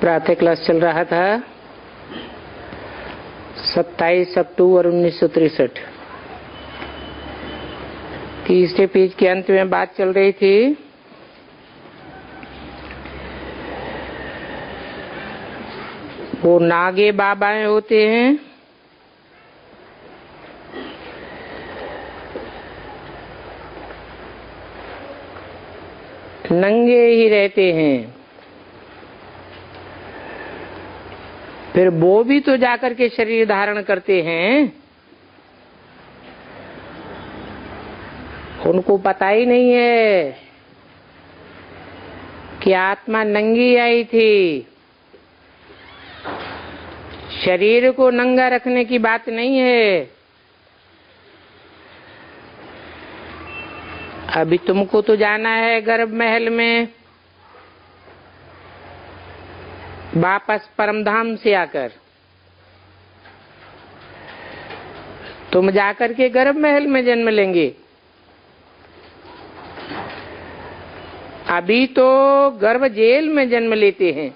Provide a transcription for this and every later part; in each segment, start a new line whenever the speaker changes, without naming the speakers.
प्रातः क्लास चल रहा था 27 अक्टूबर 1963। तीसरे पेज के अंत में बात चल रही थी वो नागे बाबाएं होते हैं, नंगे ही रहते हैं। फिर वो भी तो जाकर के शरीर धारण करते हैं, उनको पता ही नहीं है कि आत्मा नंगी आई थी। शरीर को नंगा रखने की बात नहीं है। अभी तुमको तो जाना है गर्भ महल में, वापस परमधाम से आकर तुम जाकर के गर्भ महल में जन्म लेंगे। अभी तो गर्भ जेल में जन्म लेते हैं।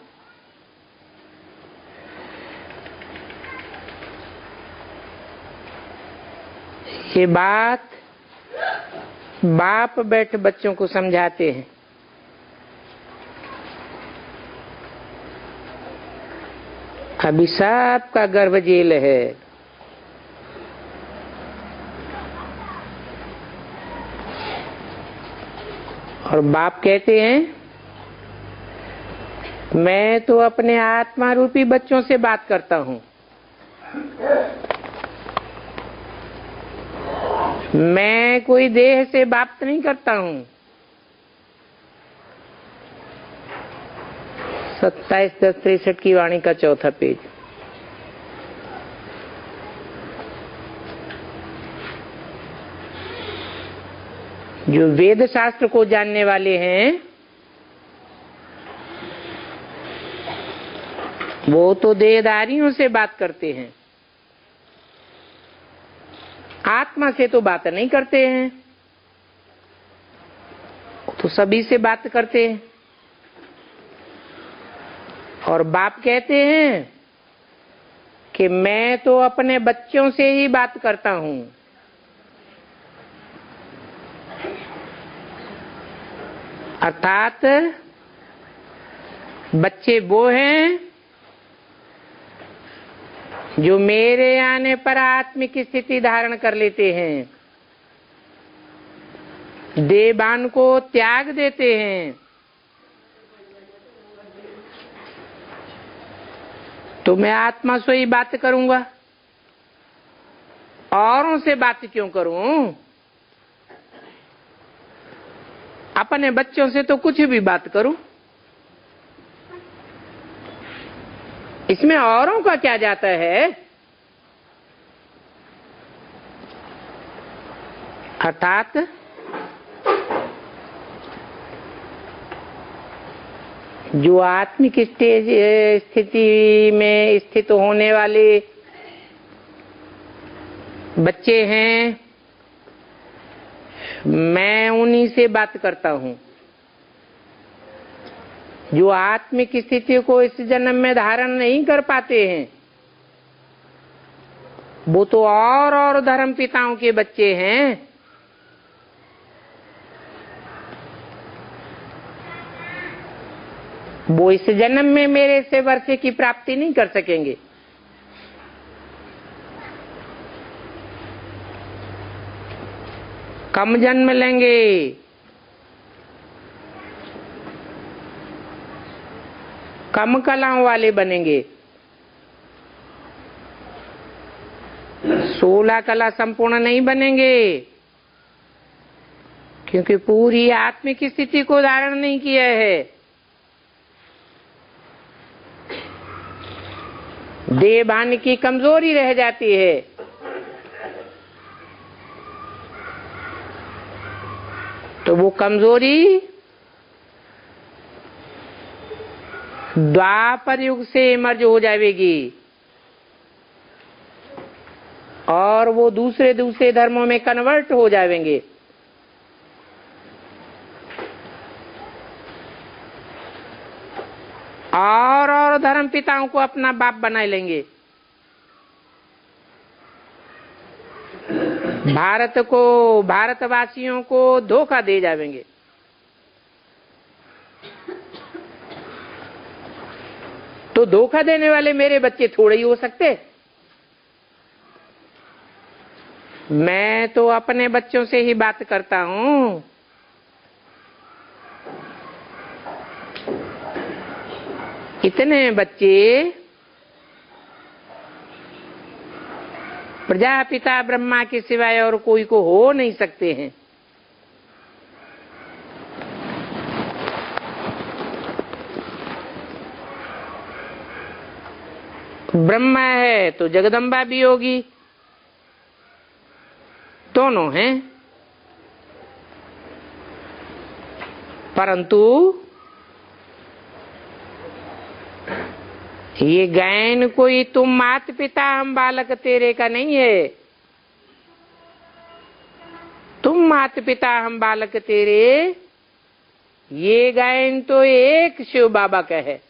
ये बात बाप बैठ बच्चों को समझाते हैं। अभी सबका गर्भ जेल है। और बाप कहते हैं मैं तो अपने आत्मा रूपी बच्चों से बात करता हूं, मैं कोई देह से बात नहीं करता हूं। 27/10/63 की वाणी का चौथा पेज। जो वेद शास्त्र को जानने वाले हैं वो तो देहधारियों से बात करते हैं, आत्मा से तो बात नहीं करते हैं। तो सभी से बात करते हैं। और बाप कहते हैं कि मैं तो अपने बच्चों से ही बात करता हूं। अर्थात बच्चे वो हैं जो मेरे आने पर आत्मिक स्थिति धारण कर लेते हैं, देवान को त्याग देते हैं। तो मैं आत्मा से ही बात करूंगा, औरों से बात क्यों करूं? अपने बच्चों से तो कुछ भी बात करूं, इसमें औरों का क्या जाता है? अर्थात जो आत्मिक स्थिति में स्थित होने वाले बच्चे हैं, मैं उन्हीं से बात करता हूं। जो आत्मिक स्थिति को इस जन्म में धारण नहीं कर पाते हैं वो तो और धर्म पिताओं के बच्चे हैं। वो इस जन्म में मेरे से वर्षे की प्राप्ति नहीं कर सकेंगे। कम जन्म लेंगे, कम कलाओं वाले बनेंगे। 16 कला संपूर्ण नहीं बनेंगे, क्योंकि पूरी आत्मिक स्थिति को धारण नहीं किया है। देहभान की कमजोरी रह जाती है। तो वो कमजोरी द्वापर युग से मर्ज हो जाएगी और वो दूसरे धर्मों में कन्वर्ट हो जाएंगे। और और धर्म पिताओं को अपना बाप बना लेंगे। भारत को, भारतवासियों को धोखा दे जाएंगे। तो धोखा देने वाले मेरे बच्चे थोड़े ही हो सकते। मैं तो अपने बच्चों से ही बात करता हूं। इतने बच्चे प्रजापिता ब्रह्मा के सिवाय और कोई को हो नहीं सकते हैं। ब्रह्मा है तो जगदम्बा भी होगी, दोनों हैं। परंतु ये गायन कोई तुम मात पिता हम बालक तेरे का नहीं है। तुम मात पिता हम बालक तेरे, ये गायन तो एक शिव बाबा का है।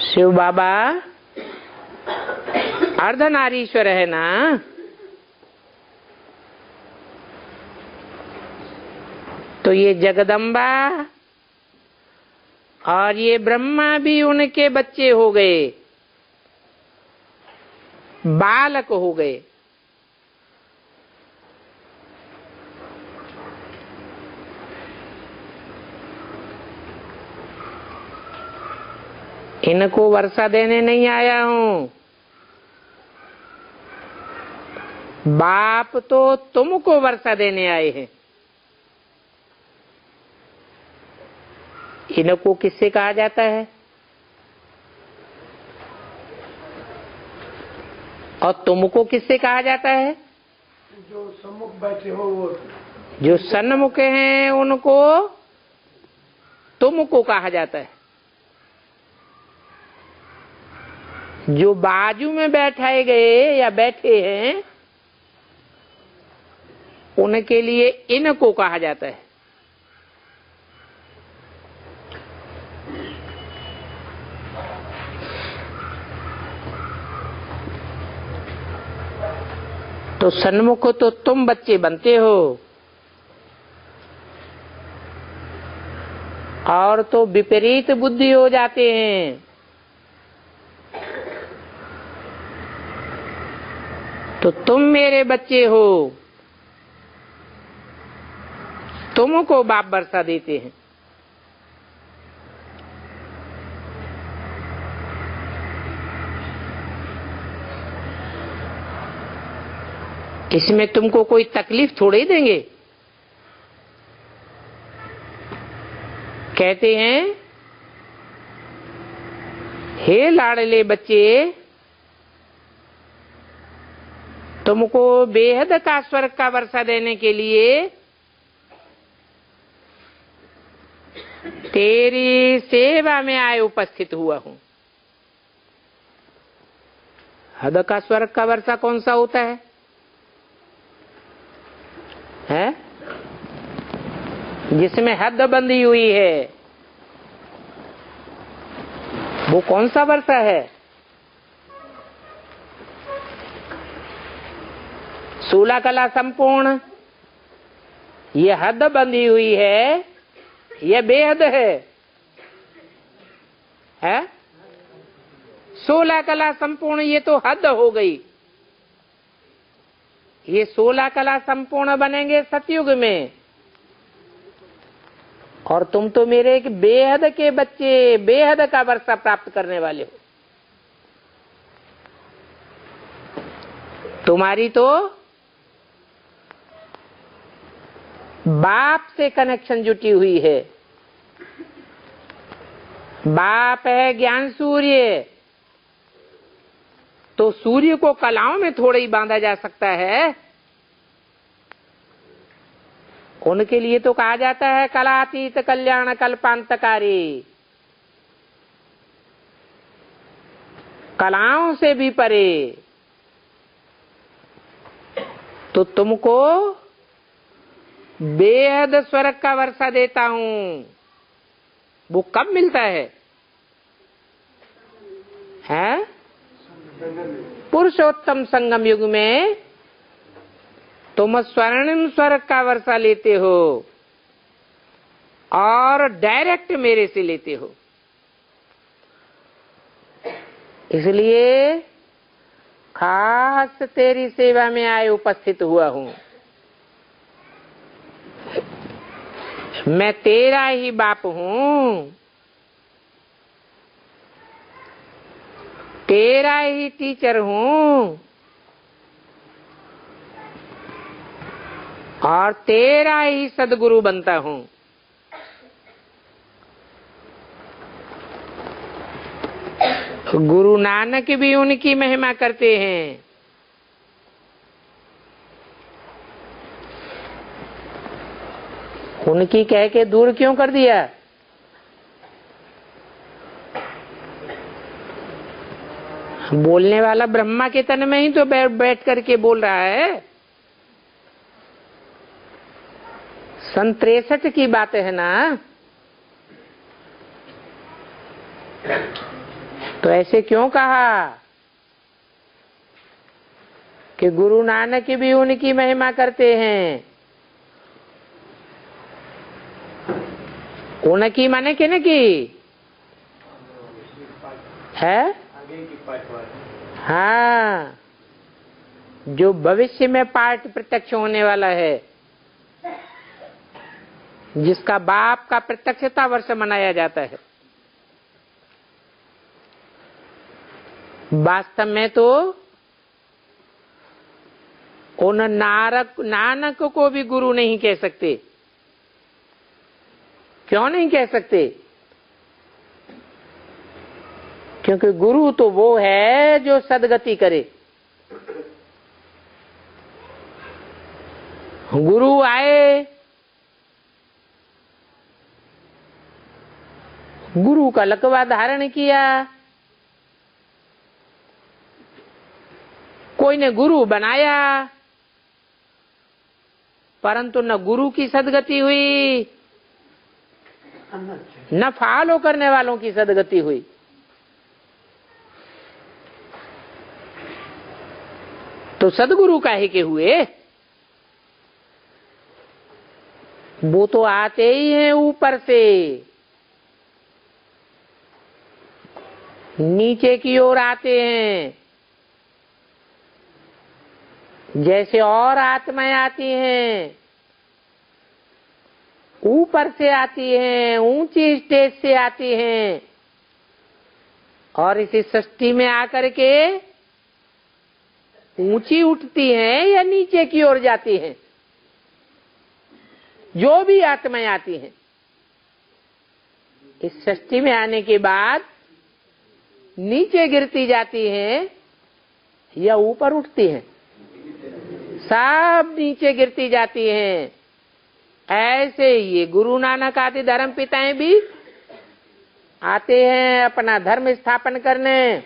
शिव बाबा अर्धनारीश्वर है ना, तो ये जगदम्बा और ये ब्रह्मा भी उनके बच्चे हो गए, बालक हो गए। इनको वर्षा देने नहीं आया हूं। बाप तो तुमको वर्षा देने आए हैं। इनको किससे कहा जाता है? और तुमको किससे कहा जाता है?
जो सम्मुख बैठे हो वो।
जो सन्मुख हैं उनको तुमको कहा जाता है। जो बाजू में बैठाए गए या बैठे हैं उनके लिए इनको कहा जाता है। तो सन्मुख तो तुम बच्चे बनते हो, और तो विपरीत बुद्धि हो जाते हैं। तो तुम मेरे बच्चे हो, तुमको बाप वर्षा देते हैं। इसमें तुमको कोई तकलीफ थोड़ी देंगे। कहते हैं, हे लाडले बच्चे, तुमको बेहद का स्वर्ग का वर्षा देने के लिए तेरी सेवा में आए उपस्थित हुआ हूं। हद का स्वर्ग का वर्षा कौन सा होता है? है जिसमें हद बंधी हुई है, वो कौन सा वर्षा है? सूला कला संपूर्ण, ये हद बंधी हुई है, ये बेहद है? 16 कला संपूर्ण ये तो हद हो गई। ये 16 कला संपूर्ण बनेंगे सतयुग में। और तुम तो मेरे एक बेहद के बच्चे, बेहद का वर्षा प्राप्त करने वाले हो। तुम्हारी तो बाप से कनेक्शन जुटी हुई है। बाप है ज्ञान सूर्य, तो सूर्य को कलाओं में थोड़ा ही बांधा जा सकता है। उनके लिए तो कहा जाता है कलातीत कल्याण कल्पांतकारी। कलाओं से भी परे, तो तुमको बेहद स्वर्ग का वर्षा देता हूं। वो कब मिलता है? हैं? पुरुषोत्तम संगम युग में तुम स्वर्णिम स्वर्ग का वर्षा लेते हो और डायरेक्ट मेरे से लेते हो। इसलिए खास तेरी सेवा में आए उपस्थित हुआ हूं। मैं तेरा ही बाप हूं, तेरा ही टीचर हूं और तेरा ही सदगुरु बनता हूं। गुरु नानक भी उनकी महिमा करते हैं। उनकी कह के दूर क्यों कर दिया? बोलने वाला ब्रह्मा के तन में ही तो बैठ करके बोल रहा है। सन 63 की बात है ना। तो ऐसे क्यों कहा कि गुरु नानक भी उनकी महिमा करते हैं? उनकी माने कि न की है? हाँ, जो भविष्य में पाठ प्रत्यक्ष होने वाला है, जिसका बाप का प्रत्यक्षता वर्ष मनाया जाता है। वास्तव में तो उन नानक को भी गुरु नहीं कह सकते। क्यों नहीं कह सकते? क्योंकि गुरु तो वो है जो सदगति करे। गुरु आए, गुरु का लकवा धारण किया, कोई ने गुरु बनाया, परंतु न गुरु की सदगति हुई न फॉलो करने वालों की सदगति हुई। तो सदगुरु काहे के हुए? वो तो आते ही हैं ऊपर से, नीचे की ओर आते हैं। जैसे और आत्माएं आती हैं, ऊपर से आती हैं, ऊंची स्टेज से आती हैं और इसी सृष्टि में आकर के ऊंची उठती हैं या नीचे की ओर जाती हैं। जो भी आत्माएं आती हैं, इस सृष्टि में आने के बाद नीचे गिरती जाती हैं या ऊपर उठती हैं। सब नीचे गिरती जाती हैं। ऐसे ये गुरु नानक आदि धर्म पिताएं भी आते हैं अपना धर्म स्थापन करने,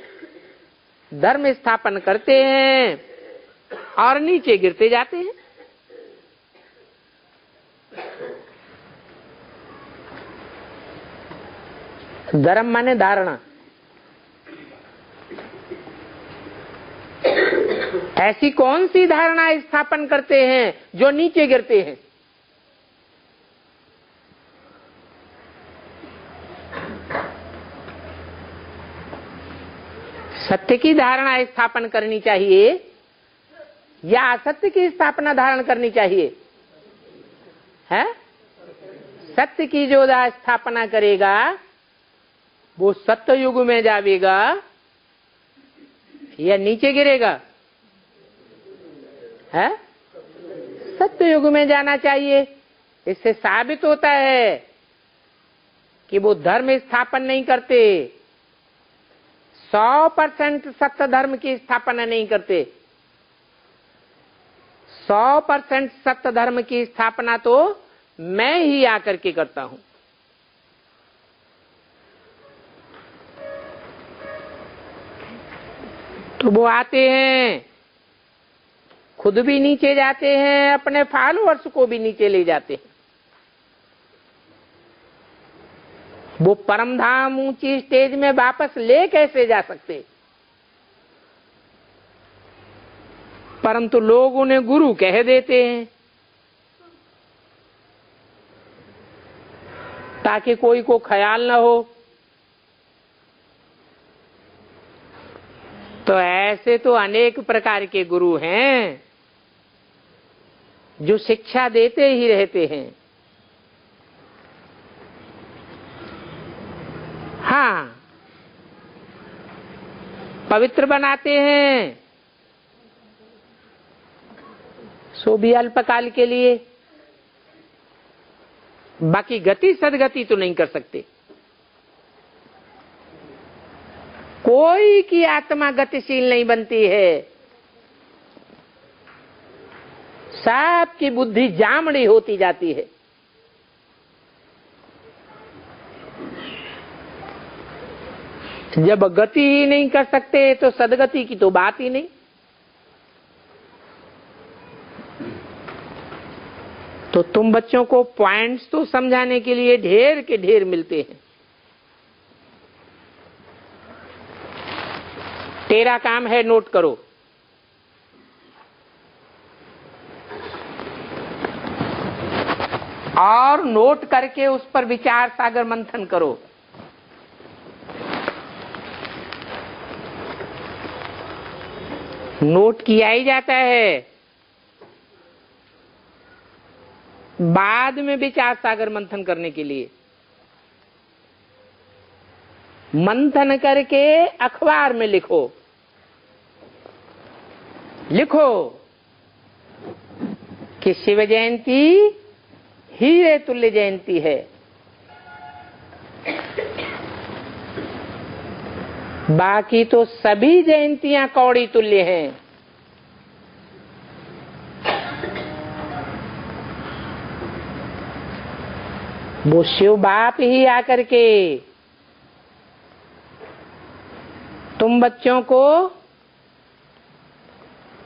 धर्म स्थापन करते हैं और नीचे गिरते जाते हैं। धर्म माने धारणा। ऐसी कौन सी धारणा स्थापन करते हैं जो नीचे गिरते हैं? सत्य की धारणा स्थापन करनी चाहिए या असत्य की स्थापना धारण करनी चाहिए? है? सत्य की जो स्थापना करेगा वो सत्य युग में जाएगा या नीचे गिरेगा? है? सत्य युग में जाना चाहिए। इससे साबित होता है कि वो धर्म स्थापन नहीं करते, 100% सत्य धर्म की स्थापना नहीं करते। 100% सत्य धर्म की स्थापना तो मैं ही आकर के करता हूं। तो वो आते हैं, खुद भी नीचे जाते हैं, अपने फॉलोअर्स को भी नीचे ले जाते हैं। वो परमधाम ऊंची स्टेज में वापस ले कैसे जा सकते? परंतु लोग उन्हें गुरु कह देते हैं ताकि कोई को ख्याल न हो। तो ऐसे तो अनेक प्रकार के गुरु हैं जो शिक्षा देते ही रहते हैं। हाँ, पवित्र बनाते हैं, सो भी अल्पकाल के लिए, बाकी गति सदगति तो नहीं कर सकते। कोई की आत्मा गतिशील नहीं बनती है, सबकी बुद्धि जामड़ी होती जाती है। जब गति ही नहीं कर सकते तो सदगति की तो बात ही नहीं। तो तुम बच्चों को पॉइंट्स तो समझाने के लिए ढेर के ढेर मिलते हैं। तेरा काम है नोट करो, और नोट करके उस पर विचार सागर मंथन करो। नोट किया ही जाता है, बाद में विचार सागर मंथन करने के लिए। मंथन करके अखबार में लिखो, लिखो कि शिव जयंती हीरे तुल्य जयंती है। बाकी तो सभी जयंतियां कौड़ी तुल्य हैं। वो शिव बाप ही आकर के तुम बच्चों को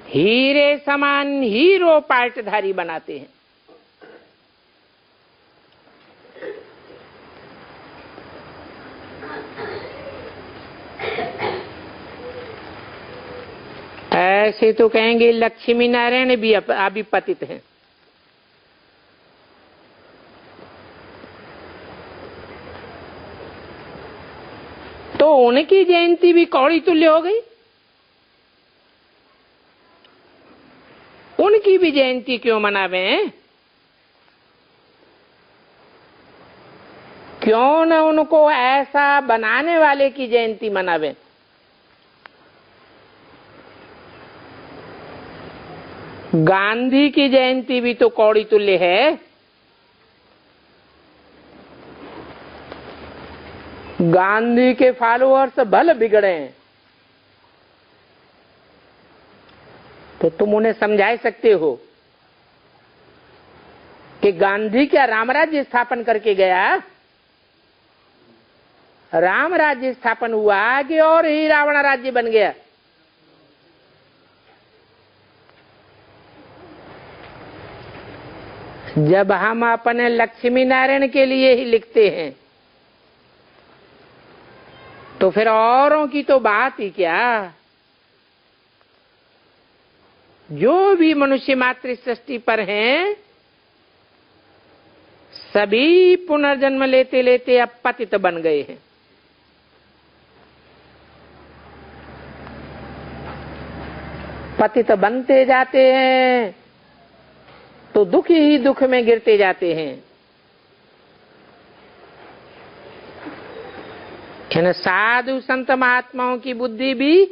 हीरे समान हीरो पार्टधारी बनाते हैं। ऐसे तो कहेंगे लक्ष्मी नारायण भी अभी पतित हैं। तो उनकी जयंती भी कौड़ी तुल्य हो गई। उनकी भी जयंती क्यों मनावे? क्यों न उनको ऐसा बनाने वाले की जयंती मनावे? गांधी की जयंती भी तो कौड़ी तुल्य है। गांधी के फॉलोअर्स भले बिगड़े हैं तो तुम उन्हें समझा सकते हो कि गांधी क्या राम राज्य स्थापन करके गया? राम राज्य स्थापन हुआ कि और ही रावण राज्य बन गया? जब हम अपने लक्ष्मी नारायण के लिए ही लिखते हैं तो फिर औरों की तो बात ही क्या। जो भी मनुष्य मातृ सृष्टि पर हैं सभी पुनर्जन्म लेते लेते अब पतित बन गए हैं। पतित बनते जाते हैं तो दुख ही दुख में गिरते जाते हैं। इन साधु संत महात्माओं की बुद्धि भी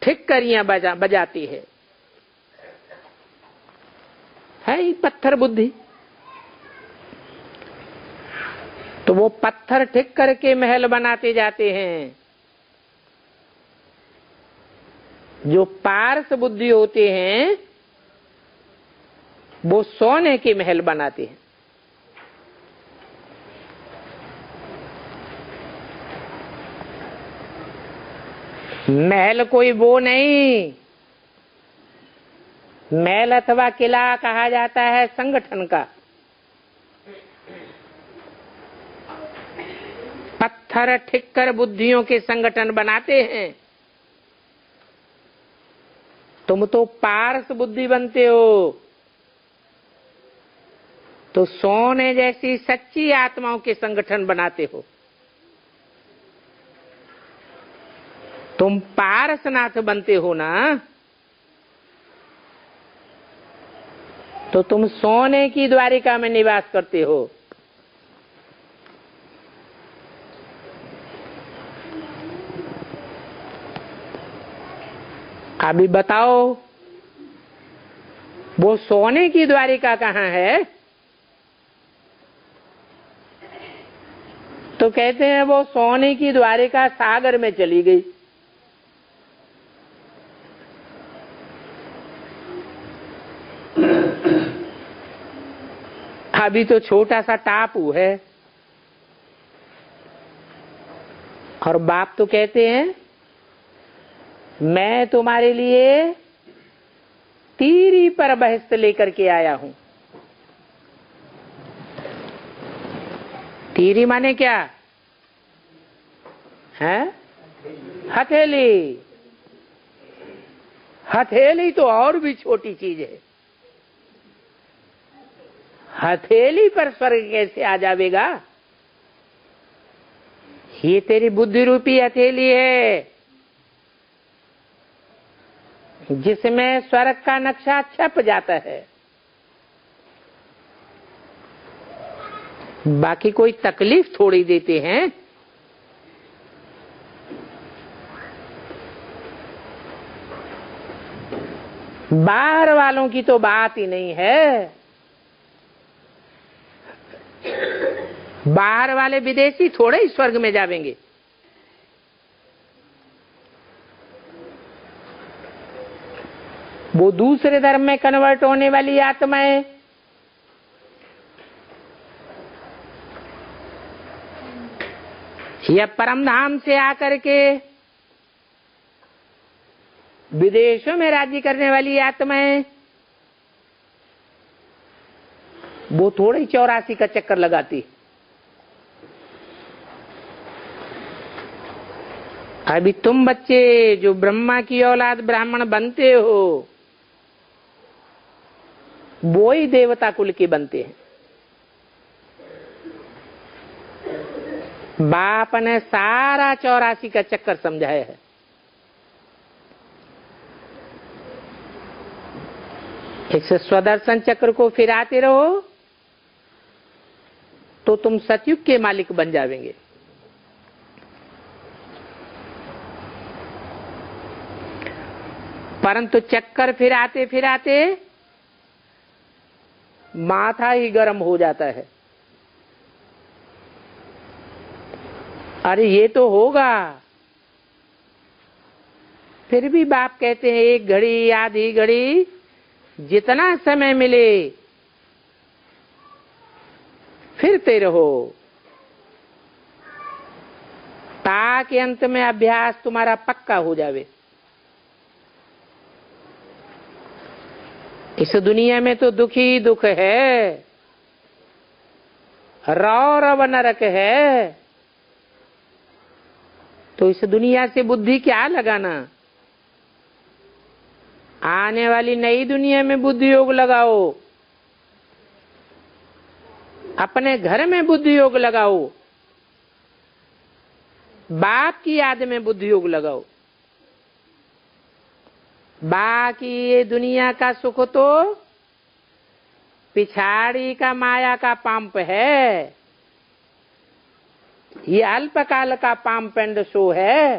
ठिक्करियां बजाती है ही पत्थर बुद्धि। तो वो पत्थर ठिक करके महल बनाते जाते हैं। जो पारस बुद्धि होते हैं वो सोने के महल बनाते हैं। महल कोई वो नहीं, महल अथवा किला कहा जाता है संगठन का। पत्थर ठिक्कर बुद्धियों के संगठन बनाते हैं। तुम तो पारस बुद्धि बनते हो, तो सोने जैसी सच्ची आत्माओं के संगठन बनाते हो। तुम पारसनाथ बनते हो ना, तो तुम सोने की द्वारिका में निवास करते हो। अभी बताओ, वो सोने की द्वारिका कहाँ है? तो कहते हैं वो सोने की द्वारिका सागर में चली गई। अभी तो छोटा सा टापू है। और बाप तो कहते हैं मैं तुम्हारे लिए तीरी पर बहस लेकर के आया हूं। तीरी माने क्या है? हथेली। हथेली तो और भी छोटी चीज है। हथेली पर स्वर्ग कैसे आ जाएगा? ये तेरी बुद्धि रूपी हथेली है, जिसमें स्वर्ग का नक्शा छप जाता है। बाकी कोई तकलीफ थोड़ी देते हैं। बाहर वालों की तो बात ही नहीं है। बाहर वाले विदेशी थोड़े ही स्वर्ग में जावेंगे। वो दूसरे धर्म में कन्वर्ट होने वाली आत्माएं या परम धाम से आकर के विदेशों में राज्य करने वाली आत्माएं, वो थोड़ी 84 का चक्कर लगाती। अभी तुम बच्चे जो ब्रह्मा की औलाद ब्राह्मण बनते हो, वो ही देवता कुल के बनते हैं। बाप ने सारा 84 का चक्कर समझाया है। इस स्वदर्शन चक्र को फिराते रहो तो तुम सतयुग के मालिक बन जाएंगे। परंतु चक्कर फिराते फिराते माथा ही गर्म हो जाता है। अरे ये तो होगा। फिर भी बाप कहते हैं एक घड़ी आधी घड़ी जितना समय मिले फिरते रहो, ताकि अंत में अभ्यास तुम्हारा पक्का हो जावे। इस दुनिया में तो दुख ही दुख है, रौरव नरक है। तो इस दुनिया से बुद्धि क्या लगाना? आने वाली नई दुनिया में बुद्धि योग लगाओ, अपने घर में बुद्धि योग लगाओ, बाप की याद में बुद्धि योग लगाओ। बाकी ये दुनिया का सुख तो पिछाड़ी का माया का पंप है। ये अल्पकाल का पाम पेंड शो है।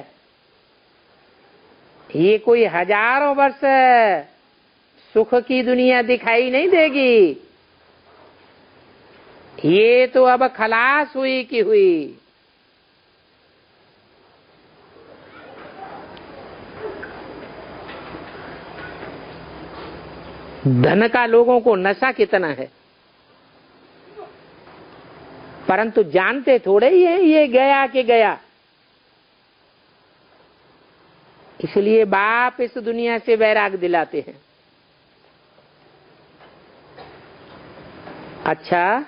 ये कोई हजारों वर्ष सुख की दुनिया दिखाई नहीं देगी। ये तो अब खलास हुई की हुई। धन का लोगों को नशा कितना है, परंतु जानते थोड़े ही है ये गया कि गया। इसलिए बाप इस दुनिया से वैराग दिलाते हैं। अच्छा,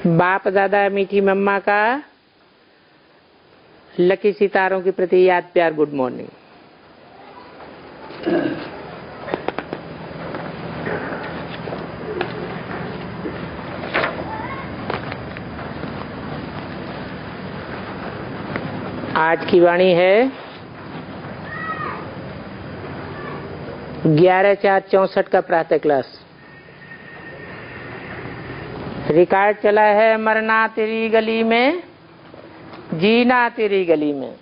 बाप दादा मीठी मम्मा का लकी सितारों के प्रति याद प्यार गुड मॉर्निंग। आज की वाणी है 11/4/64 का प्रातः क्लास। रिकॉर्ड चला है मरना तेरी गली में, जीना तेरी गली में।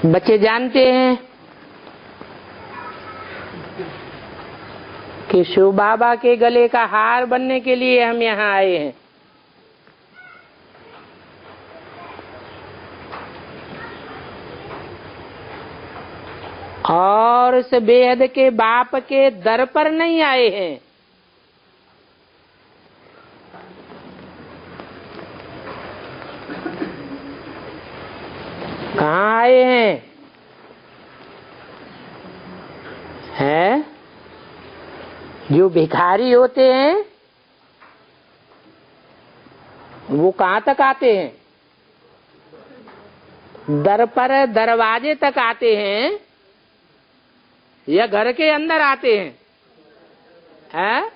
बच्चे जानते हैं कि शिव बाबा के गले का हार बनने के लिए हम यहाँ आए हैं। और इस बेहद के बाप के दर पर नहीं आए हैं। कहाँ आए हैं? हैं? जो भिखारी होते हैं वो कहाँ तक आते हैं? दर पर दरवाजे तक आते हैं या घर के अंदर आते हैं? हैं?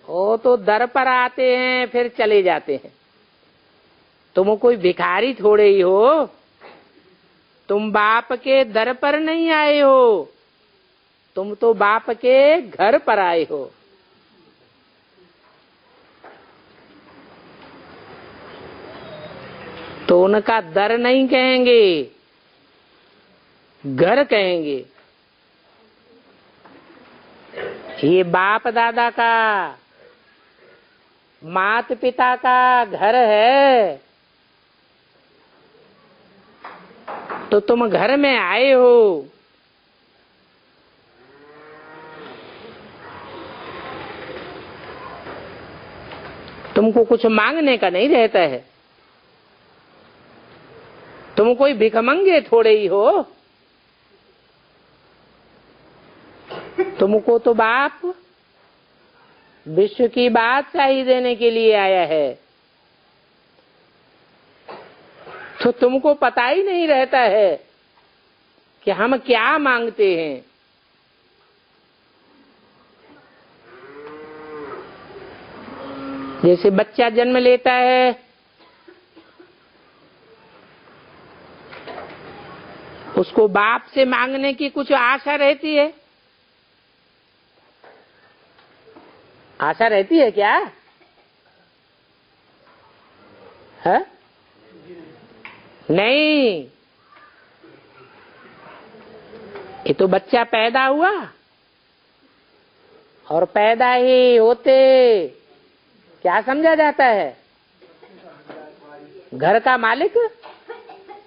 वो तो दर पर आते हैं फिर चले जाते हैं। तुम कोई भिखारी थोड़े ही हो, तुम बाप के दर पर नहीं आए हो, तुम तो बाप के घर पर आए हो। तो उनका दर नहीं कहेंगे, घर कहेंगे। ये बाप दादा का, माता पिता का घर है, तो तुम घर में आए हो। तुमको कुछ मांगने का नहीं रहता है। तुम कोई भिखमंगे थोड़े ही हो। तुमको तो बाप विश्व की बादशाही देने के लिए आया है, तो तुमको पता ही नहीं रहता है कि हम क्या मांगते हैं। जैसे बच्चा जन्म लेता है, उसको बाप से मांगने की कुछ आशा रहती है। आशा रहती है क्या? है? नहीं। ये तो बच्चा पैदा हुआ और पैदा ही होते क्या समझा जाता है? घर का मालिक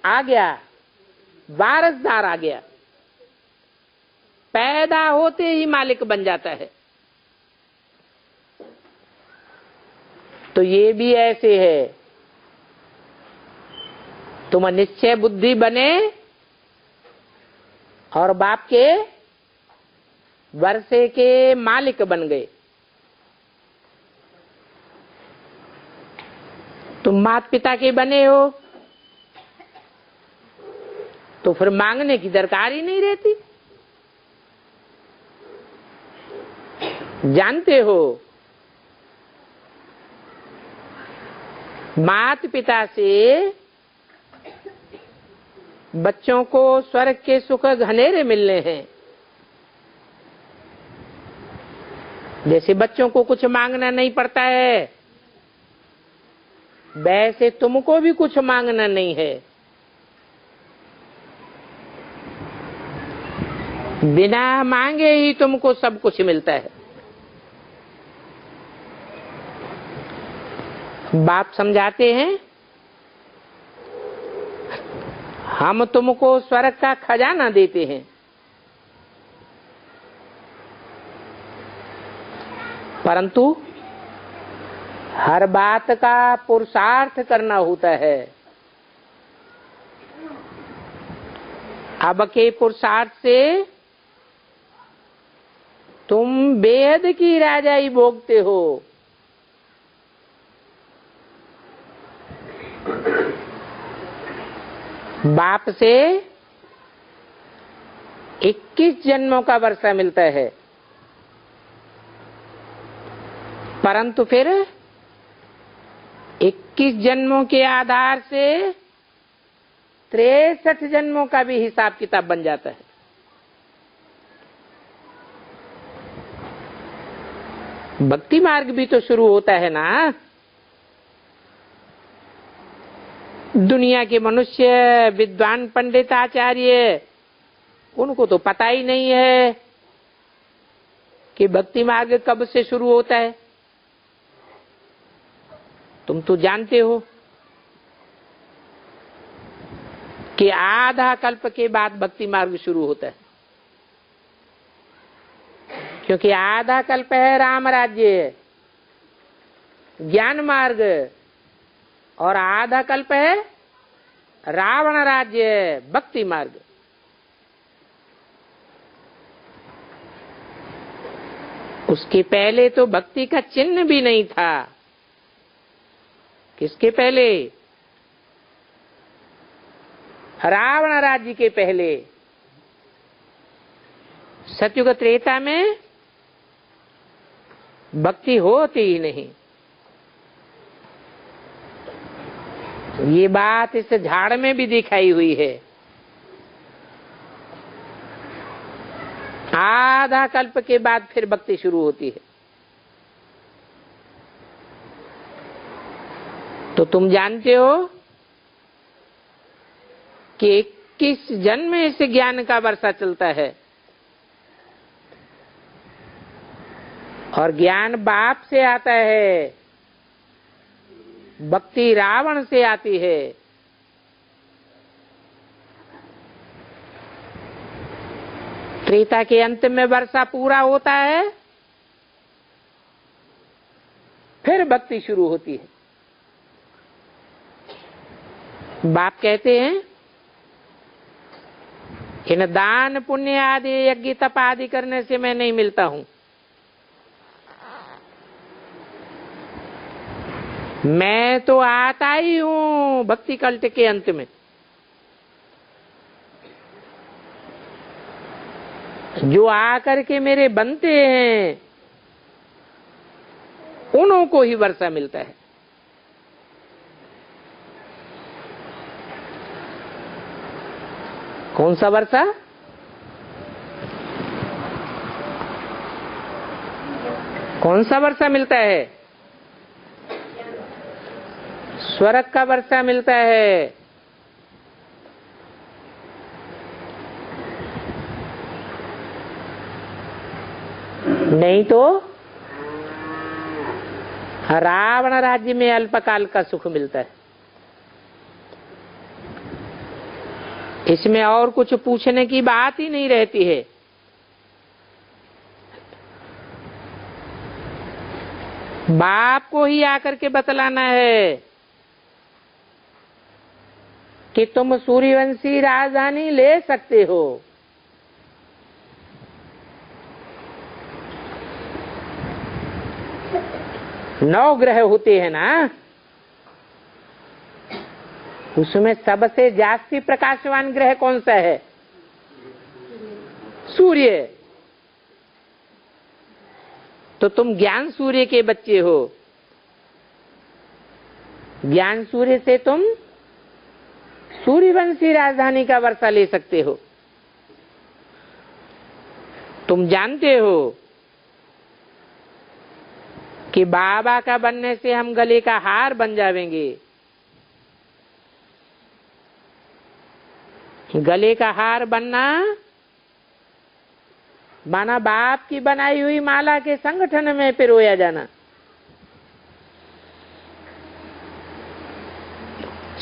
आ गया, वारसदार आ गया। पैदा होते ही मालिक बन जाता है। तो ये भी ऐसे है, तुम निश्चय बुद्धि बने और बाप के वर्षे के मालिक बन गए। तुम माता पिता के बने हो तो फिर मांगने की दरकार ही नहीं रहती। जानते हो, माता पिता से बच्चों को स्वर्ग के सुख घनेरे मिलने हैं। जैसे बच्चों को कुछ मांगना नहीं पड़ता है, वैसे तुमको भी कुछ मांगना नहीं है। बिना मांगे ही तुमको सब कुछ मिलता है। बाप समझाते हैं, हम तुमको स्वर्ग का खजाना देते हैं। परंतु हर बात का पुरुषार्थ करना होता है। अब के पुरुषार्थ से तुम बेहद की राजाई भोगते हो। बाप से 21 जन्मों का वर्षा मिलता है, परंतु फिर 21 जन्मों के आधार से 63 जन्मों का भी हिसाब किताब बन जाता है। भक्ति मार्ग भी तो शुरू होता है ना। दुनिया के मनुष्य, विद्वान, पंडित, आचार्य, उनको तो पता ही नहीं है कि भक्ति मार्ग कब से शुरू होता है। तुम तो जानते हो कि आधा कल्प के बाद भक्ति मार्ग शुरू होता है, क्योंकि आधा कल्प है राम राज्य, ज्ञान मार्ग, और आधा कल्प है रावण राज्य, भक्ति मार्ग। उसके पहले तो भक्ति का चिन्ह भी नहीं था। किसके पहले? रावण राज्य के पहले। सतयुग त्रेता में भक्ति होती ही नहीं। ये बात इस झाड़ में भी दिखाई हुई है। आधा कल्प के बाद फिर भक्ति शुरू होती है। तो तुम जानते हो कि 21 जन्म से ज्ञान का वर्षा चलता है, और ज्ञान बाप से आता है, भक्ति रावण से आती है। त्रेता के अंत में वर्षा पूरा होता है, फिर भक्ति शुरू होती है। बाप कहते हैं इन दान पुण्य आदि यज्ञ तप आदि करने से मैं नहीं मिलता हूं। मैं तो आता ही हूं भक्ति कल्ट के अंत में। जो आकर के मेरे बनते हैं उन्हों को ही वर्षा मिलता है। कौन सा वर्षा? कौन सा वर्षा मिलता है? स्वर्ग का वर्षा मिलता है। नहीं तो रावण राज्य में अल्पकाल का सुख मिलता है। इसमें और कुछ पूछने की बात ही नहीं रहती है। बाप को ही आकर के बतलाना है कि तुम सूर्यवंशी राजधानी ले सकते हो। नौ ग्रह होते हैं ना, उसमें सबसे जास्ती प्रकाशवान ग्रह कौन सा है? सूर्य। तो तुम ज्ञान सूर्य के बच्चे हो। ज्ञान सूर्य से तुम सूर्यवंशी राजधानी का वर्षा ले सकते हो। तुम जानते हो कि बाबा का बनने से हम गले का हार बन जाएंगे। गले का हार बनना माना बाप की बनाई हुई माला के संगठन में पिरोया जाना।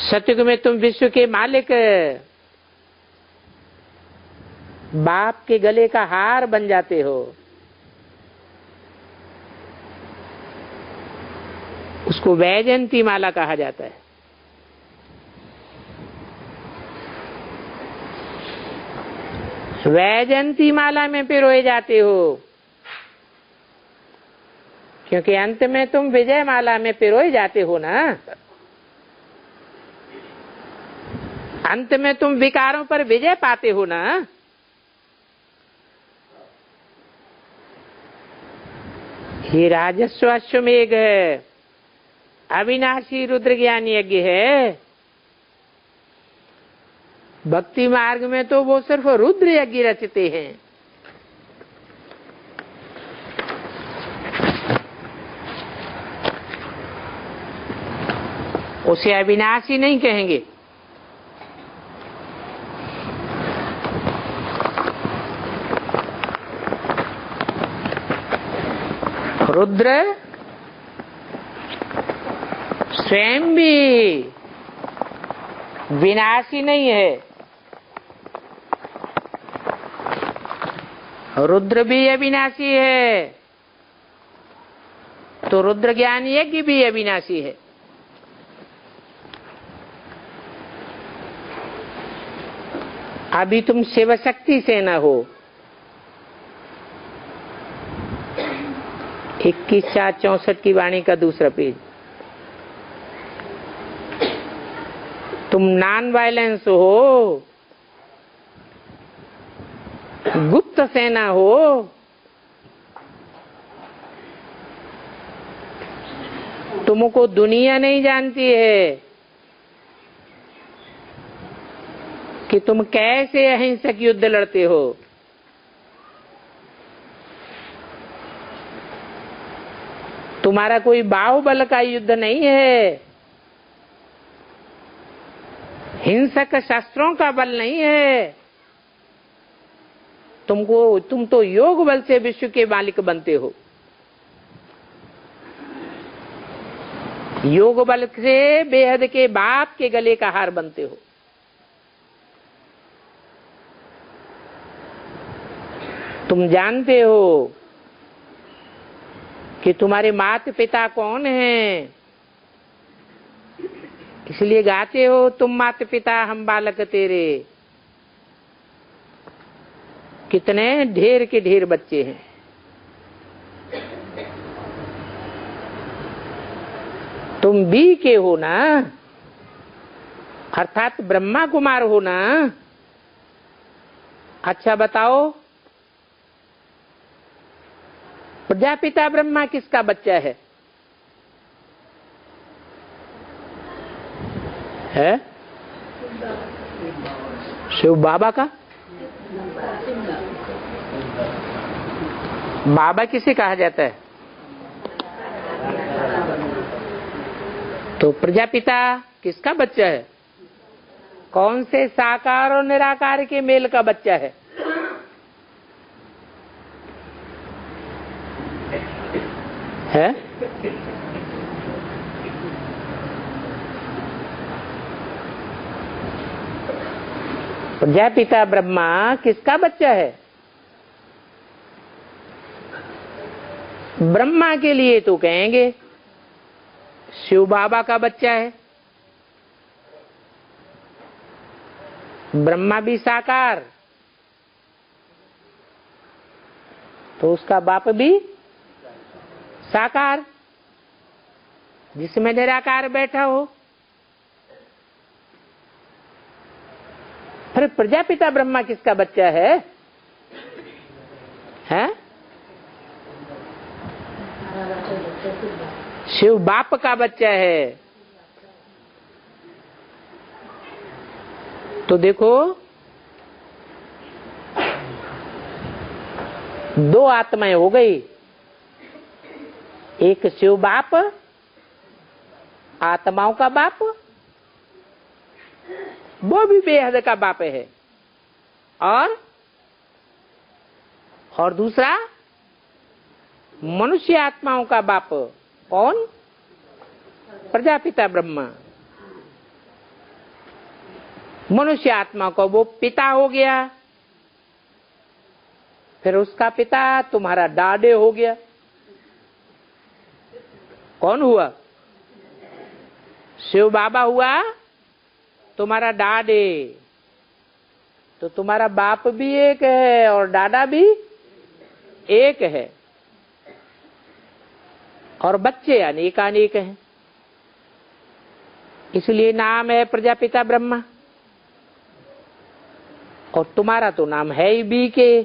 सतयुग में तुम विश्व के मालिक बाप के गले का हार बन जाते हो। उसको वैजयंती माला कहा जाता है। वैजयंती माला में पिरोए जाते हो, क्योंकि अंत में तुम विजय माला में पिरोए जाते हो ना। अंत में तुम विकारों पर विजय पाते हो ना। ये राजस्व अश्वमेघ है, अविनाशी रुद्र ज्ञान यज्ञ है। भक्ति मार्ग में तो वो सिर्फ रुद्र यज्ञ रचते हैं। उसे अविनाशी नहीं कहेंगे। रुद्र स्वयं भी विनाशी नहीं है, रुद्र भी अविनाशी है, तो रुद्र ज्ञान यज्ञ भी अविनाशी है। अभी तुम शिव शक्ति सेना हो। 21/4/64 की वाणी का दूसरा पेज। तुम नॉन वायलेंस हो, गुप्त सेना हो। तुमको दुनिया नहीं जानती है कि तुम कैसे अहिंसक युद्ध लड़ते हो। तुम्हारा कोई बाहुबल का युद्ध नहीं है, हिंसक शस्त्रों का बल नहीं है। तुम तो योग बल से विश्व के मालिक बनते हो। योग बल से बेहद के बाप के गले का हार बनते हो। तुम जानते हो कि तुम्हारे माता पिता कौन हैं, इसलिए गाते हो तुम माता पिता हम बालक तेरे। कितने ढेर के ढेर बच्चे हैं। तुम बी के हो ना, अर्थात ब्रह्मा कुमार हो ना। अच्छा बताओ, प्रजापिता ब्रह्मा किसका बच्चा है? शिव बाबा का। बाबा किसे कहा जाता है? तो प्रजापिता किसका बच्चा है? कौन से साकार और निराकार के मेल का बच्चा है? प्रजापिता ब्रह्मा किसका बच्चा है? ब्रह्मा के लिए तो कहेंगे शिव बाबा का बच्चा है। ब्रह्मा भी साकार, तो उसका बाप भी साकार, जिसमें निराकार बैठा हो। फिर प्रजापिता ब्रह्मा किसका बच्चा है? शिव बाप का बच्चा है। तो देखो, दो आत्माएं हो गई। एक शिव बाप, आत्माओं का बाप, वो भी बेहद का बाप है। और दूसरा मनुष्य आत्माओं का बाप कौन? प्रजापिता ब्रह्मा। मनुष्य आत्मा को वो पिता हो गया, फिर उसका पिता तुम्हारा डाडे हो गया। कौन हुआ? शिव बाबा हुआ तुम्हारा डाडे, तो तुम्हारा बाप भी एक है और डाडा भी एक है, और बच्चे अनेकानेक हैं। इसलिए नाम है प्रजापिता ब्रह्मा। और तुम्हारा तो नाम है ही बी के,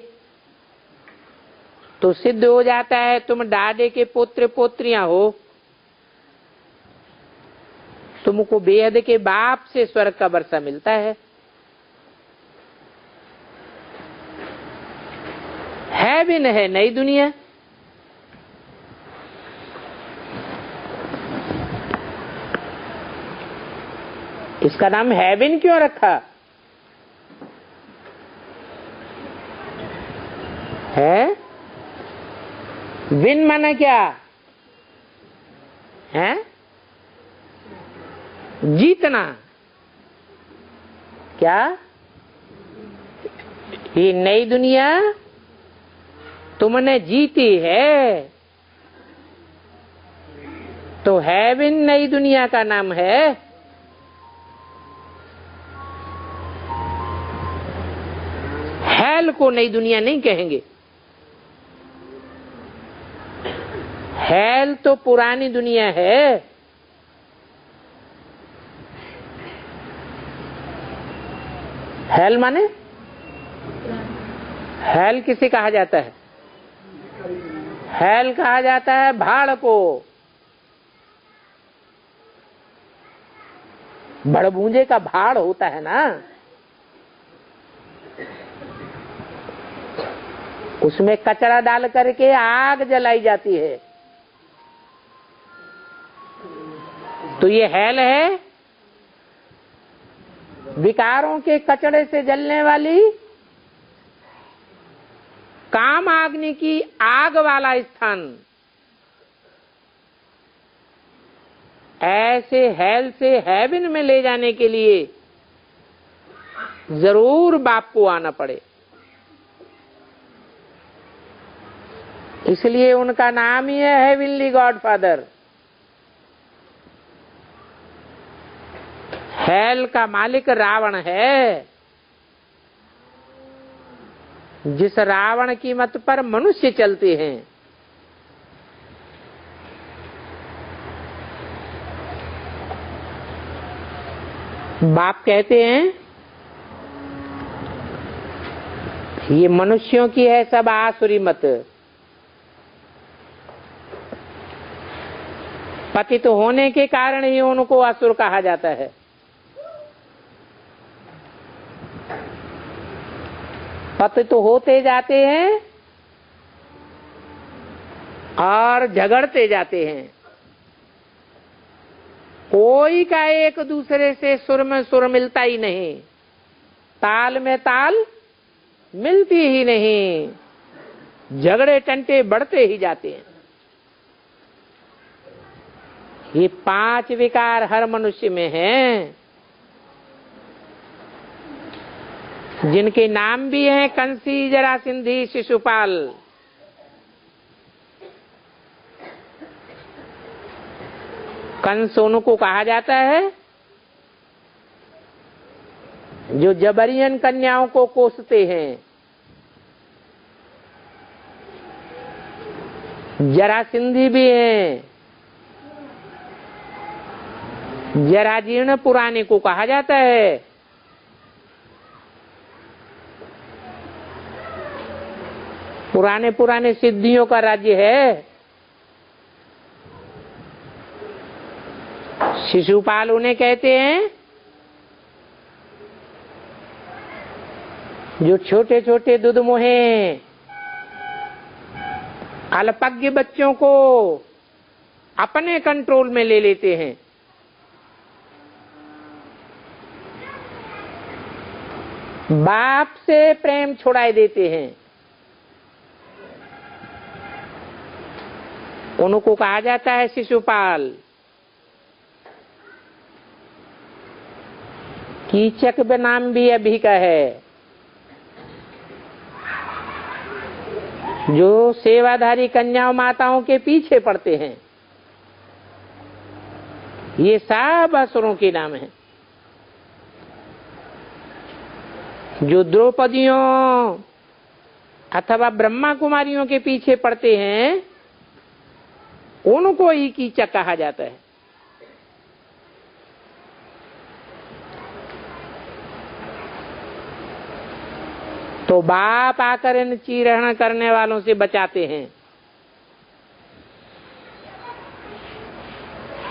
तो सिद्ध हो जाता है तुम डाडे के पुत्र पुत्रियां हो। तुमको बेहद के बाप से स्वर्ग का वर्षा मिलता है भी न है नई दुनिया। इसका नाम हेवन क्यों रखा है? विन माना क्या है? जीतना। क्या ये नई दुनिया तुमने जीती है, तो हेवन नई दुनिया का नाम है। हेल को नई दुनिया नहीं कहेंगे। हेल तो पुरानी दुनिया है। हेल माने हेल किसे कहा जाता है? हेल कहा जाता है भाड़ को। भड़भूंजे का भाड़ होता है ना, उसमें कचरा डाल करके आग जलाई जाती है, तो ये हेल है विकारों के कचड़े से जलने वाली काम अग्नि की आग वाला स्थान। ऐसे हेल से हेवन में ले जाने के लिए जरूर बाप को आना पड़े। इसलिए उनका नाम ही है हेवनली गॉडफादर। हेल का मालिक रावण है। जिस रावण की मत पर मनुष्य चलते हैं, बाप कहते हैं ये मनुष्यों की है सब आसुरी मत। पतित होने के कारण ही उनको असुर कहा जाता है। पतित होते जाते हैं और झगड़ते जाते हैं। कोई का एक दूसरे से सुर में सुर मिलता ही नहीं, ताल में ताल मिलती ही नहीं, झगड़े टंटे बढ़ते ही जाते हैं। ये 5 विकार हर मनुष्य में हैं, जिनके नाम भी हैं कंसी, जरासिंधी, शिशुपाल। कंस उनको कहा जाता है जो जबरियन कन्याओं को कोसते हैं। जरासिंधी भी हैं। जराजीर्ण पुराने को कहा जाता है। पुराने सिद्धियों का राज्य है। शिशुपाल उन्हें कहते हैं जो छोटे छोटे दुधमुहे अल्पज्ञ बच्चों को अपने कंट्रोल में ले लेते हैं। बाप से प्रेम छुड़ाए देते हैं। उनको कहा जाता है शिशुपाल। कीचक नाम भी अभी का है, जो सेवाधारी कन्याओं माताओं के पीछे पड़ते हैं। ये सब असुरों के नाम है। जो द्रौपदियों अथवा ब्रह्मा कुमारियों के पीछे पड़ते हैं उनको ही कीचक कहा जाता है। तो बाप आकर इन चीरहरण करने वालों से बचाते हैं।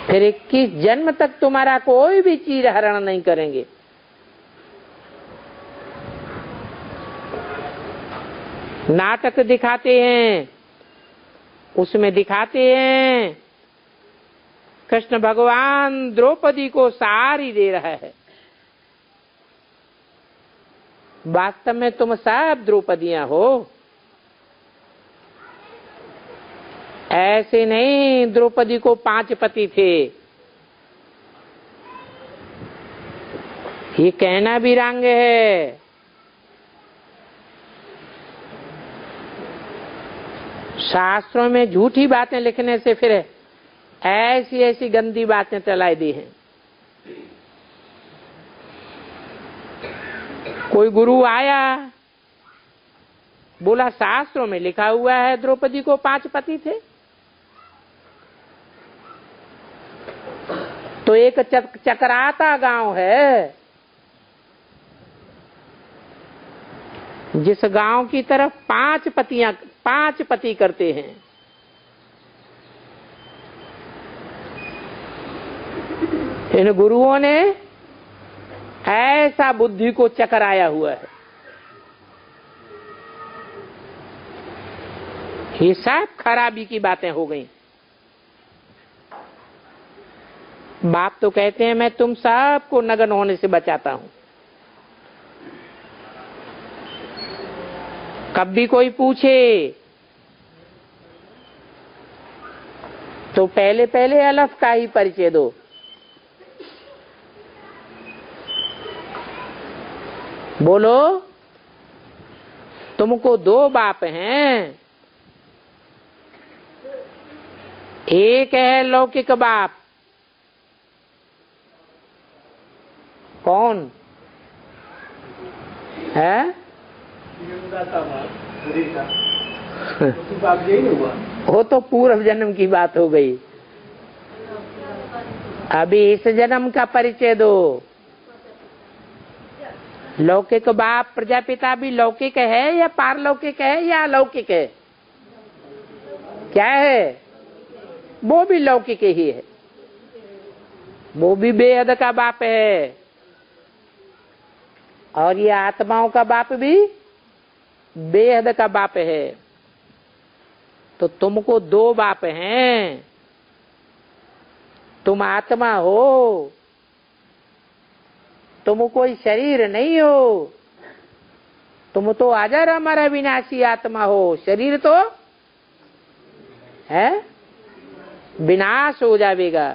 फिर 21 जन्म तक तुम्हारा कोई भी चीरहरण नहीं करेंगे। नाटक दिखाते हैं, उसमें दिखाते हैं कृष्ण भगवान द्रौपदी को सारी दे रहा है। वास्तव में तुम सब द्रौपदियां हो। ऐसे नहीं, द्रौपदी को 5 पति थे, ये कहना भी रंग है। शास्त्रों में झूठी बातें लिखने से फिर ऐसी ऐसी गंदी बातें चलाई दी हैं। कोई गुरु आया, बोला शास्त्रों में लिखा हुआ है द्रौपदी को 5 पति थे। तो एक चकराता गांव है, जिस गांव की तरफ 5 पति करते हैं, इन गुरुओं ने ऐसा बुद्धि को चकराया हुआ है। ये सब खराबी की बातें हो गई। बाप तो कहते हैं मैं तुम सबको नग्न होने से बचाता हूं। कभी कोई पूछे तो पहले पहले अलफ का ही परिचय दो। बोलो तुमको 2 बाप हैं, एक है लौकिक बाप। कौन है? वो तो पूर्व जन्म की बात हो गई। अभी इस जन्म का परिचय दो। लौकिक बाप प्रजापिता भी लौकिक है या पारलौकिक है या अलौकिक है? क्या है? वो भी लौकिक ही है, वो भी बेहद का बाप है। और ये आत्माओं का बाप भी बेहद का बाप है। तो तुमको 2 बाप हैं। तुम आत्मा हो, तुम कोई शरीर नहीं हो। तुम तो अजर अमर अविनाशी आत्मा हो। शरीर तो है, विनाश हो जाएगा।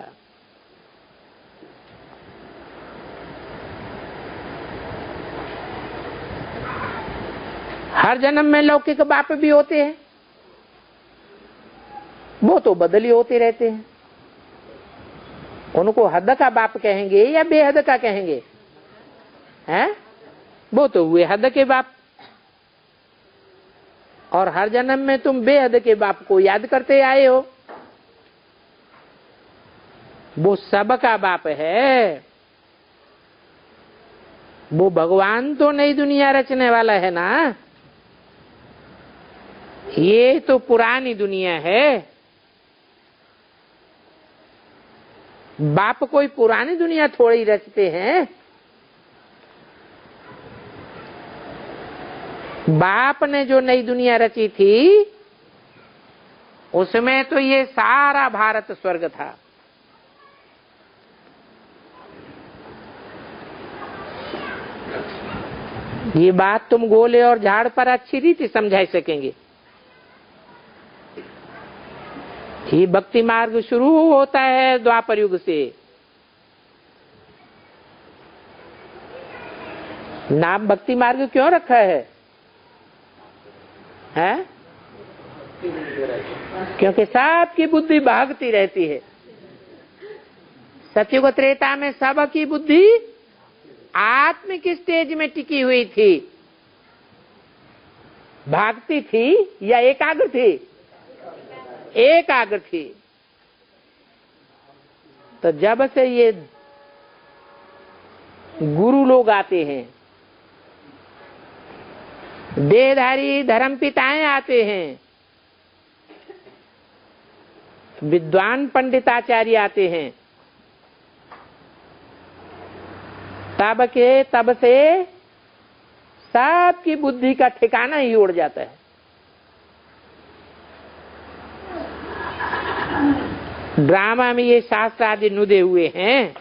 हर जन्म में लौकिक बाप भी होते हैं, वो तो बदली होते रहते हैं। उनको हद का बाप कहेंगे या बेहद का कहेंगे? हैं? वो तो हुए हद के बाप। और हर जन्म में तुम बेहद के बाप को याद करते आए हो। वो सबका बाप है। वो भगवान तो नई दुनिया रचने वाला है ना। ये तो पुरानी दुनिया है। बाप कोई पुरानी दुनिया थोड़ी रचते हैं। बाप ने जो नई दुनिया रची थी उसमें तो ये सारा भारत स्वर्ग था। ये बात तुम गोले और झाड़ पर अच्छी रीति समझा सकेंगे। ये भक्ति मार्ग शुरू होता है द्वापर युग से। नाम भक्ति मार्ग क्यों रखा है? हैं? क्योंकि सबकी बुद्धि भागती रहती है, सतयुग त्रेता में सबकी बुद्धि आत्मिक स्टेज में टिकी हुई थी, भागती थी या एकाग्र थी? एकाग्र थी। तो जब से ये गुरु लोग आते हैं, देहधारी धर्म पिताएं आते हैं, विद्वान पंडिताचार्य आते हैं, तब से सबकी बुद्धि का ठिकाना ही उड़ जाता है। ड्रामा में ये शास्त्र आदि नुदे हुए हैं,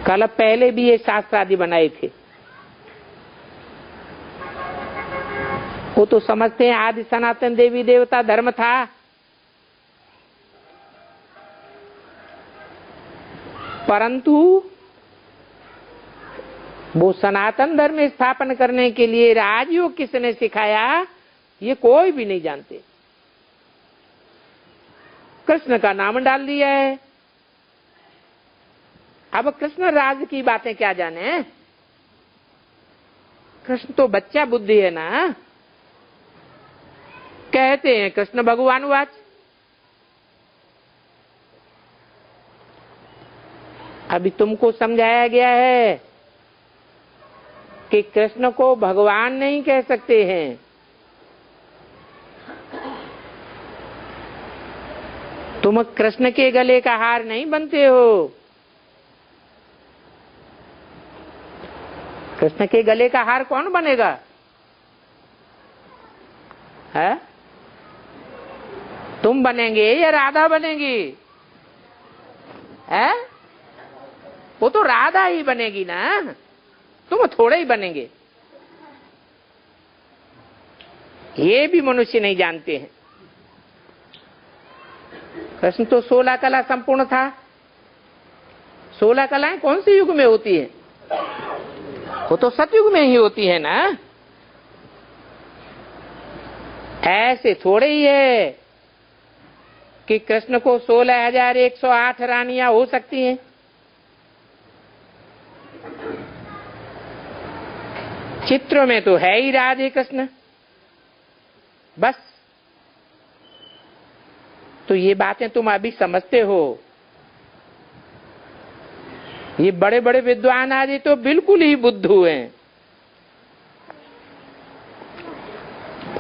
कल पहले भी ये शास्त्र आदि बनाए थे। वो तो समझते हैं आदि सनातन देवी देवता धर्म था, परंतु वो सनातन धर्म स्थापन करने के लिए राजयोग किसने सिखाया ये कोई भी नहीं जानते। कृष्ण का नाम डाल दिया है। अब कृष्ण राज की बातें क्या जाने, कृष्ण तो बच्चा बुद्धि है ना। कहते हैं कृष्ण भगवान वाच। अभी तुमको समझाया गया है कि कृष्ण को भगवान नहीं कह सकते हैं, तुम कृष्ण के गले का हार नहीं बनते हो। कृष्ण के गले का हार कौन बनेगा? है तुम बनेंगे या राधा बनेगी? है वो तो राधा ही बनेगी ना, तुम थोड़े ही बनेंगे। ये भी मनुष्य नहीं जानते हैं। कृष्ण तो 16 कला संपूर्ण था। 16 कलाएं कौन से युग में होती है? वो तो सतयुग में ही होती है ना। ऐसे थोड़े ही है कि कृष्ण को 16,108 रानियां हो सकती हैं। चित्रों में तो है ही राधे कृष्ण बस। तो ये बातें तुम अभी समझते हो। ये बड़े बड़े विद्वान आदि तो बिल्कुल ही बुद्धू हैं।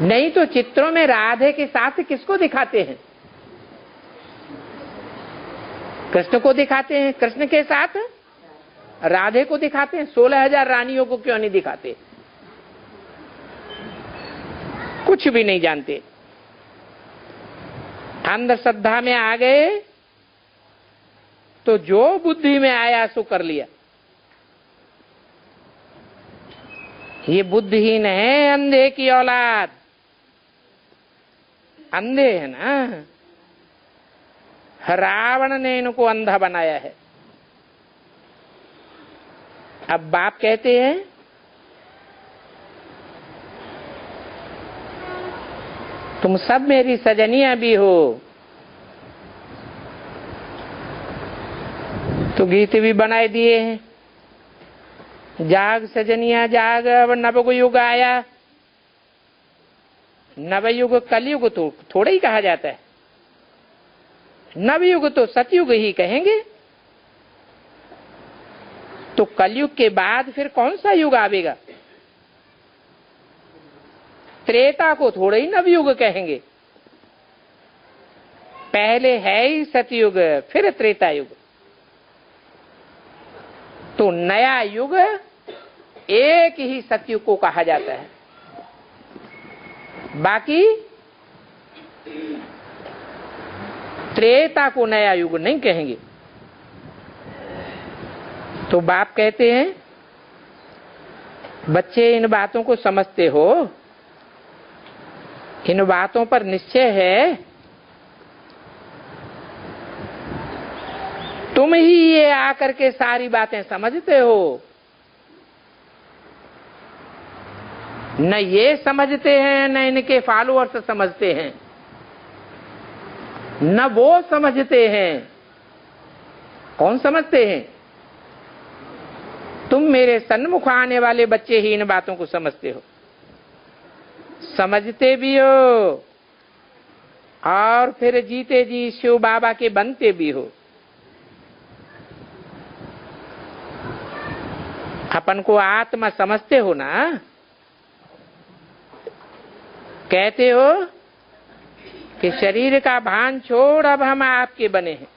नहीं तो चित्रों में राधे के साथ किसको दिखाते हैं? कृष्ण को दिखाते हैं। कृष्ण के साथ राधे को दिखाते हैं। 16,000 रानियों को क्यों नहीं दिखाते? कुछ भी नहीं जानते। अंधश्रद्धा में आ गए तो जो बुद्धि में आया सो कर लिया। ये बुद्धिहीन है, अंधे की औलाद। अंधे है ना, रावण ने इनको अंधा बनाया है। अब बाप कहते हैं तुम सब मेरी सजनियां भी हो। तो गीत भी बनाए दिए हैं, जाग सजनिया जाग, अब नवयुग आया। नवयुग कलयुग तो थोड़ा ही कहा जाता है, नवयुग तो सतयुग ही कहेंगे। तो कलयुग के बाद फिर कौन सा युग आवेगा? त्रेता को थोड़े ही नवयुग कहेंगे। पहले है ही सतयुग, फिर त्रेता युग। तो नया युग एक ही सतयुग को कहा जाता है, बाकी त्रेता को नया युग नहीं कहेंगे। तो बाप कहते हैं बच्चे इन बातों को समझते हो, इन बातों पर निश्चय है, तुम ही ये आकर के सारी बातें समझते हो। न ये समझते हैं न इनके फॉलोअर्स समझते हैं। न वो समझते हैं। कौन समझते हैं? तुम मेरे सन्मुख आने वाले बच्चे ही इन बातों को समझते हो, समझते भी हो और फिर जीते जी शिव बाबा के बनते भी हो। अपन को आत्मा समझते हो ना? कहते हो कि शरीर का भान छोड़ अब हम आपके बने हैं।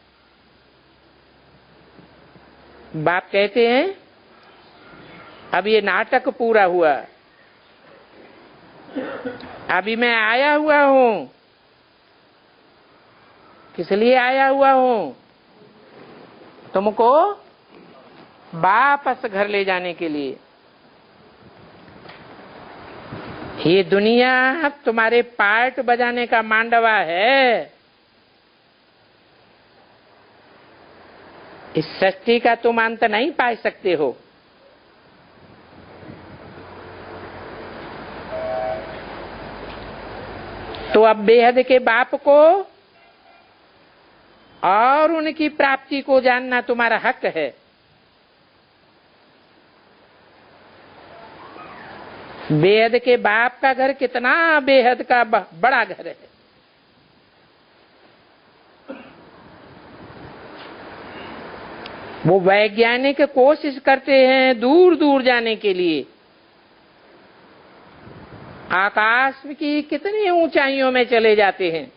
बाप कहते हैं अब ये नाटक पूरा हुआ, अभी मैं आया हुआ हूं। किस लिए आया हुआ हूं? तुमको वापस घर ले जाने के लिए। ये दुनिया तुम्हारे पार्ट बजाने का मांडवा है। इस सृष्टि का तुम अंत नहीं पा सकते हो। तो अब बेहद के बाप को और उनकी प्राप्ति को जानना तुम्हारा हक है। बेहद के बाप का घर कितना बेहद का बड़ा घर है। वो वैज्ञानिक कोशिश करते हैं दूर दूर जाने के लिए। आकाश की कितनी ऊंचाइयों में चले जाते हैं,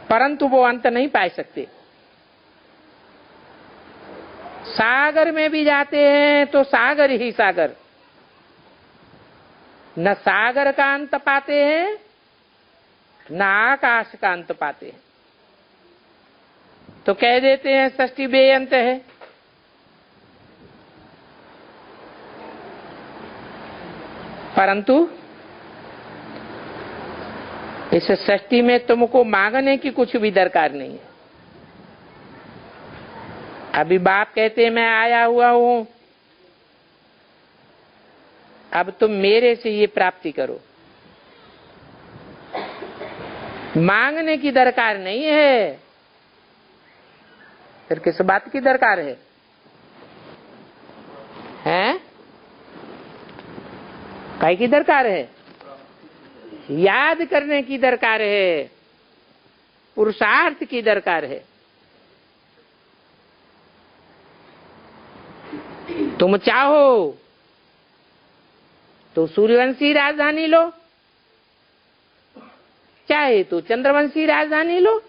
परंतु वो अंत नहीं पा सकते। सागर में भी जाते हैं तो सागर ही सागर, न सागर का अंत पाते हैं न आकाश का अंत पाते हैं। तो कह देते हैं सृष्टि बेअंत है। परंतु इस सृष्टि में तुमको मांगने की कुछ भी दरकार नहीं है। अभी बाप कहते हैं मैं आया हुआ हूं, अब तुम मेरे से ये प्राप्ति करो। मांगने की दरकार नहीं है, फिर किस बात की दरकार है? हैं? काय की दरकार है? याद करने की दरकार है, पुरुषार्थ की दरकार है। तुम चाहो तो सूर्यवंशी राजधानी लो, चाहे तो चंद्रवंशी राजधानी लो।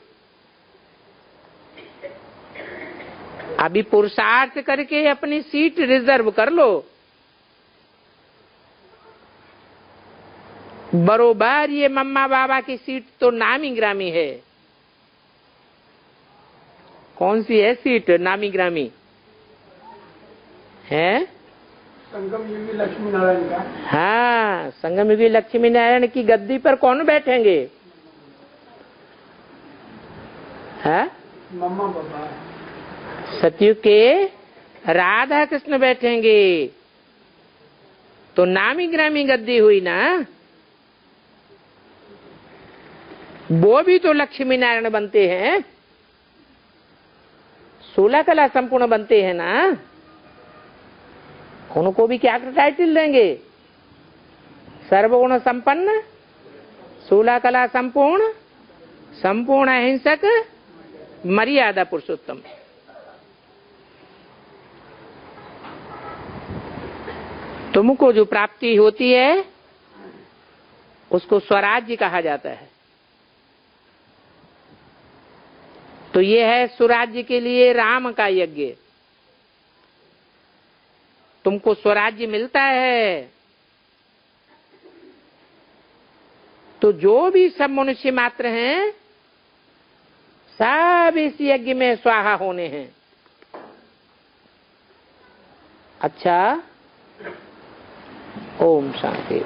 अभी पुरुषार्थ करके अपनी सीट रिजर्व कर लो। बरोबर ये मम्मा बाबा की सीट तो नामी ग्रामी है। कौन सी है सीट नामी ग्रामी है?
संगम युगी लक्ष्मी नारायण का।
हाँ, संगम युगी लक्ष्मी नारायण की गद्दी पर कौन बैठेंगे? है
मम्मा बाबा।
सतयुग के राधा कृष्ण बैठेंगे। तो नामी ग्रामी गद्दी हुई ना। वो भी तो लक्ष्मी नारायण बनते हैं, 16 कला संपूर्ण बनते हैं ना। उनको भी क्या टाइटल देंगे? सर्वगुण संपन्न, 16 कला संपूर्ण, संपूर्ण अहिंसक, मर्यादा पुरुषोत्तम। तुमको जो प्राप्ति होती है उसको स्वराज्य कहा जाता है। तो ये है स्वराज्य के लिए राम का यज्ञ। तुमको स्वराज्य मिलता है तो जो भी सब मनुष्य मात्र हैं सब इस यज्ञ में स्वाहा होने हैं। अच्छा, ओम शांति।